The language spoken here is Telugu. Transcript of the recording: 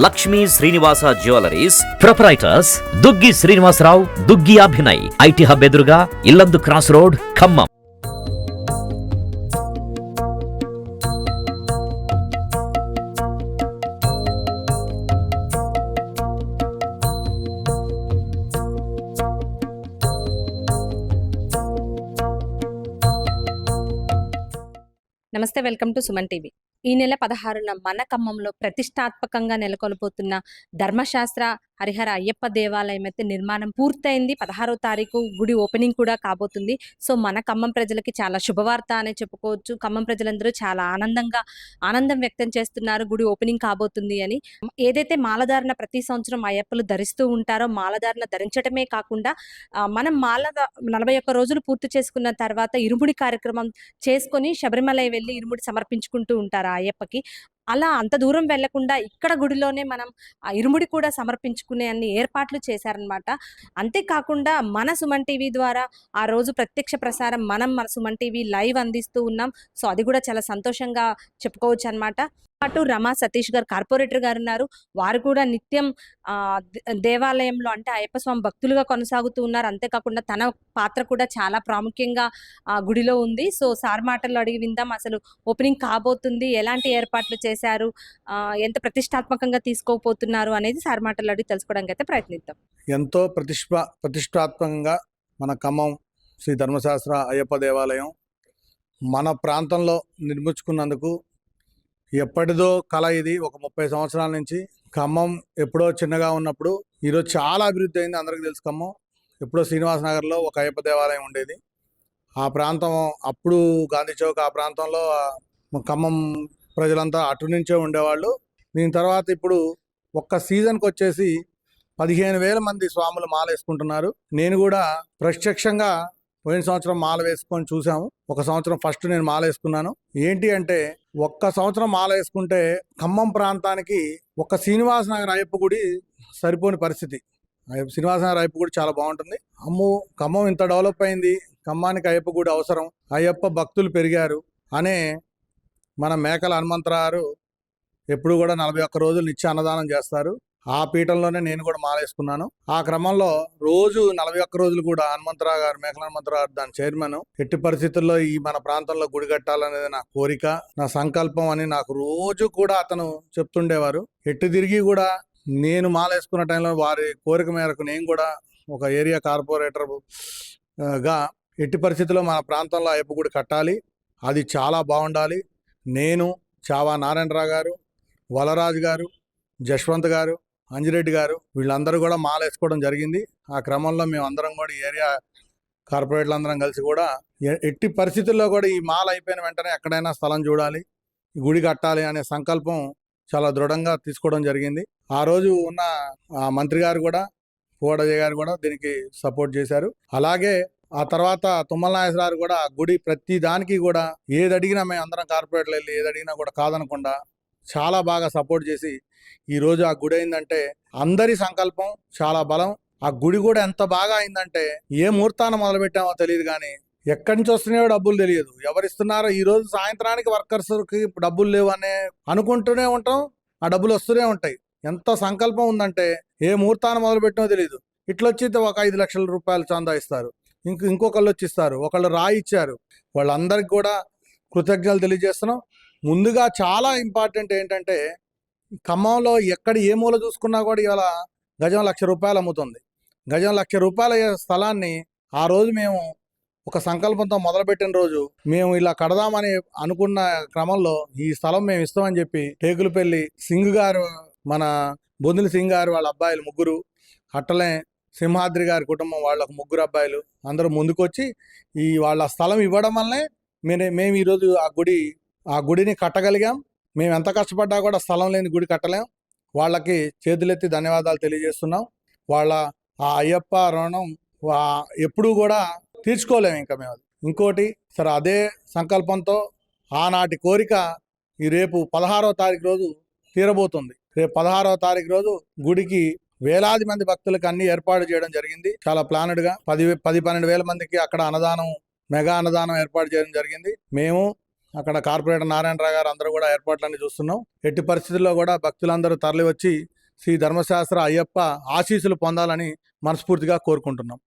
Lakshmi Srinivasa jewelleries proprietors Duggi Srinivasarao, Duggi Abhinay, IT hub ఎదురుగా ఇల్లందు క్రాస్ రోడ్, ఖమ్మం. నమస్తే, వెల్కమ్ టు సుమన్ టీవీ. ఈ నెల 16న మన ఖమ్మంలో ప్రతిష్టాత్మకంగా నెలకొల్పుతున్న ధర్మశాస్త్ర హరిహర అయ్యప్ప దేవాలయం అయితే నిర్మాణం పూర్తయింది. 16వ తారీఖు గుడి ఓపెనింగ్ కూడా కాబోతుంది. సో మన ఖమ్మం ప్రజలకి చాలా శుభవార్త అనే చెప్పుకోవచ్చు. ఖమ్మం ప్రజలందరూ చాలా ఆనందం వ్యక్తం చేస్తున్నారు గుడి ఓపెనింగ్ కాబోతుంది అని. ఏదైతే మాలధారణ ప్రతి సంవత్సరం అయ్యప్పలు ధరిస్తూ ఉంటారో మాలధారణ ధరించడమే కాకుండా మనం 41 రోజులు పూర్తి చేసుకున్న తర్వాత ఇరుముడి కార్యక్రమం చేసుకొని శబరిమల వెళ్ళి ఇరుముడి సమర్పించుకుంటూ ఉంటారు ఆ అయ్యప్పకి. అలా అంత దూరం వెళ్లకుండా ఇక్కడ గుడిలోనే మనం ఆ ఇరుముడి కూడా సమర్పించుకునే అన్ని ఏర్పాట్లు చేశారనమాట. అంతేకాకుండా మన సుమన్ టీవీ ద్వారా ఆ రోజు ప్రత్యక్ష ప్రసారం మన సుమన్ టీవీ లైవ్ అందిస్తూ ఉన్నాం. సో అది కూడా చాలా సంతోషంగా చెప్పుకోవచ్చు అనమాట. పాటు రమా సతీష్ గారు కార్పొరేటర్ గారు ఉన్నారు. వారు కూడా నిత్యం దేవాలయంలో అంటే అయ్యప్ప స్వామి భక్తులుగా కొనసాగుతూ ఉన్నారు. అంతేకాకుండా తన పాత్ర కూడా చాలా ప్రాముఖ్యంగా గుడిలో ఉంది. సో సార్ మాటల్లో అడిగి విందాం, అసలు ఓపెనింగ్ కాబోతుంది, ఎలాంటి ఏర్పాట్లు చేశారు, ఎంత ప్రతిష్టాత్మకంగా తీసుకోపోతున్నారు అనేది సార్ మాటల్లో అడిగి తెలుసుకోవడానికి అయితే ప్రయత్నిద్దాం. ఎంతో ప్రతిష్టాత్మకంగా మన ఖమ్మం శ్రీ ధర్మశాస్త్ర అయ్యప్ప దేవాలయం మన ప్రాంతంలో నిర్మించుకున్నందుకు ఎప్పటిదో కళ ఇది. ఒక 30 సంవత్సరాల నుంచి ఖమ్మం ఎప్పుడో చిన్నగా ఉన్నప్పుడు ఈరోజు చాలా అభివృద్ధి అయింది. అందరికీ తెలుసు, ఖమ్మం ఎప్పుడో శ్రీనివాస నగర్లో ఒక అయ్యప్ప దేవాలయం ఉండేది. ఆ ప్రాంతం అప్పుడు గాంధీ చౌక్ ఆ ప్రాంతంలో ఖమ్మం ప్రజలంతా అటు నుంచే ఉండేవాళ్ళు. దీని తర్వాత ఇప్పుడు ఒక్క సీజన్కి వచ్చేసి 15,000 మంది స్వాములు మాల వేసుకుంటున్నారు. నేను కూడా ప్రత్యక్షంగా పోయిన సంవత్సరం మాల వేసుకొని చూసాము. ఒక సంవత్సరం ఫస్ట్ నేను మాల వేసుకున్నాను. ఏంటి అంటే ఒక్క సంవత్సరం మాల వేసుకుంటే ఖమ్మం ప్రాంతానికి ఒక్క శ్రీనివాస నగర్ అయ్యప్ప గుడి సరిపోని పరిస్థితి. శ్రీనివాస నగర్ అయ్యప్ప గుడి చాలా బాగుంటుంది. ఖమ్మం ఇంత డెవలప్ అయింది, ఖమ్మానికి అయ్యప్ప గుడి అవసరం, అయ్యప్ప భక్తులు పెరిగారు అనే మన మేకల హనుమంతరావు ఎప్పుడు కూడా 41 రోజులు నిత్య అన్నదానం చేస్తారు. ఆ పీఠంలోనే నేను కూడా మాలేసుకున్నాను. ఆ క్రమంలో రోజు 41 రోజులు కూడా హనుమంతరావు గారు, మేకల హనుమంతరావు గారు దాని చైర్మన్, ఎట్టి పరిస్థితుల్లో ఈ మన ప్రాంతంలో గుడి కట్టాలనేది నా కోరిక, నా సంకల్పం అని నాకు రోజు కూడా అతను చెప్తుండేవారు. ఎట్టి తిరిగి కూడా నేను మాలేసుకున్న టైంలో వారి కోరిక మేరకు నేను కూడా ఒక ఏరియా కార్పొరేటర్ గా ఎట్టి పరిస్థితుల్లో మన ప్రాంతంలో అయ్యప్ప గుడి కట్టాలి, అది చాలా బాగుండాలి. నేను, చావా నారాయణరావు గారు, వలరాజు గారు, జశ్వంత్ గారు, అంజిరెడ్డి గారు వీళ్ళందరూ కూడా మాల వేసుకోవడం జరిగింది. ఆ క్రమంలో మేము అందరం కూడా ఏరియా కార్పొరేట్లు అందరం కలిసి కూడా ఎట్టి పరిస్థితుల్లో కూడా ఈ మాల అయిపోయిన వెంటనే ఎక్కడైనా స్థలం చూడాలి, ఈ గుడి కట్టాలి అనే సంకల్పం చాలా దృఢంగా తీసుకోవడం జరిగింది. ఆ రోజు ఉన్న మంత్రి గారు కూడా, కోడజయ్య గారు కూడా దీనికి సపోర్ట్ చేశారు. అలాగే ఆ తర్వాత తుమ్మల నాగేశ్వరరావు కూడా గుడి ప్రతి దానికి కూడా ఏది అడిగినా మేము అందరం కార్పొరేట్లు వెళ్ళి ఏది అడిగినా కూడా కాదనకుండా చాలా బాగా సపోర్ట్ చేసి ఈరోజు ఆ గుడి అయిందంటే అందరి సంకల్పం చాలా బలం. ఆ గుడి కూడా ఎంత బాగా అయిందంటే ఏ ముహూర్తాన మొదలుపెట్టామో తెలియదు, కానీ ఎక్కడి నుంచి వస్తున్నాయో డబ్బులు తెలియదు, ఎవరిస్తున్నారో. ఈ రోజు సాయంత్రానికి వర్కర్స్కి డబ్బులు లేవు అనే అనుకుంటూనే ఉంటాం, ఆ డబ్బులు వస్తూనే ఉంటాయి. ఎంత సంకల్పం ఉందంటే ఏ ముహూర్తాన మొదలుపెట్టినో తెలియదు. ఇట్లొచ్చి ఒక 5 లక్షల రూపాయలు చందా ఇస్తారు, ఇంకొకళ్ళు వచ్చి ఇస్తారు, ఒకళ్ళు రాయి ఇచ్చారు. వాళ్ళందరికీ కూడా కృతజ్ఞతలు తెలియజేస్తున్నాం. ముందుగా చాలా ఇంపార్టెంట్ ఏంటంటే ఖమ్మంలో ఎక్కడ ఏ మూల చూసుకున్నా కూడా ఇవాళ గజం 1,00,000 రూపాయలు అమ్ముతుంది. గజం 1,00,000 రూపాయల స్థలాన్ని ఆ రోజు మేము ఒక సంకల్పంతో మొదలుపెట్టిన రోజు మేము ఇలా కడదామని అనుకున్న క్రమంలో ఈ స్థలం మేము ఇస్తామని చెప్పి టేకులపల్లి సింగ్ గారు, మన బొందుల సింగ్ గారు వాళ్ళ అబ్బాయిలు 3, అట్టలే సింహాద్రి గారి కుటుంబం వాళ్ళకు 3 అబ్బాయిలు అందరూ ముందుకొచ్చి ఈ వాళ్ళ స్థలం ఇవ్వడం వల్లనే మేము ఈరోజు ఆ గుడిని కట్టగలిగాం. మేము ఎంత కష్టపడ్డా కూడా స్థలం లేని గుడి కట్టలేం. వాళ్ళకి చేతులెత్తి ధన్యవాదాలు తెలియజేస్తున్నాం. వాళ్ళ ఆ అయ్యప్ప రుణం ఎప్పుడూ కూడా తీర్చుకోలేము ఇంకా మేము. ఇంకోటి సరే, అదే సంకల్పంతో ఆనాటి కోరిక ఈ రేపు 16వ తారీఖు రోజు తీరబోతుంది. రేపు 16వ తారీఖు రోజు గుడికి వేలాది మంది భక్తులకు అన్ని ఏర్పాటు చేయడం జరిగింది. చాలా ప్లానెడ్గా 10-12 వేల మందికి అక్కడ అన్నదానం, మెగా అన్నదానం ఏర్పాటు చేయడం జరిగింది. మేము అక్కడ కార్పొరేటర్ నారాయణరావు గారు అందరూ కూడా ఏర్పాట్లన్నీ చూస్తున్నాం. ఎట్టి పరిస్థితుల్లో కూడా భక్తులందరూ తరలి వచ్చి శ్రీ ధర్మశాస్త్ర అయ్యప్ప ఆశీస్సులు పొందాలని మనస్ఫూర్తిగా కోరుకుంటున్నాం.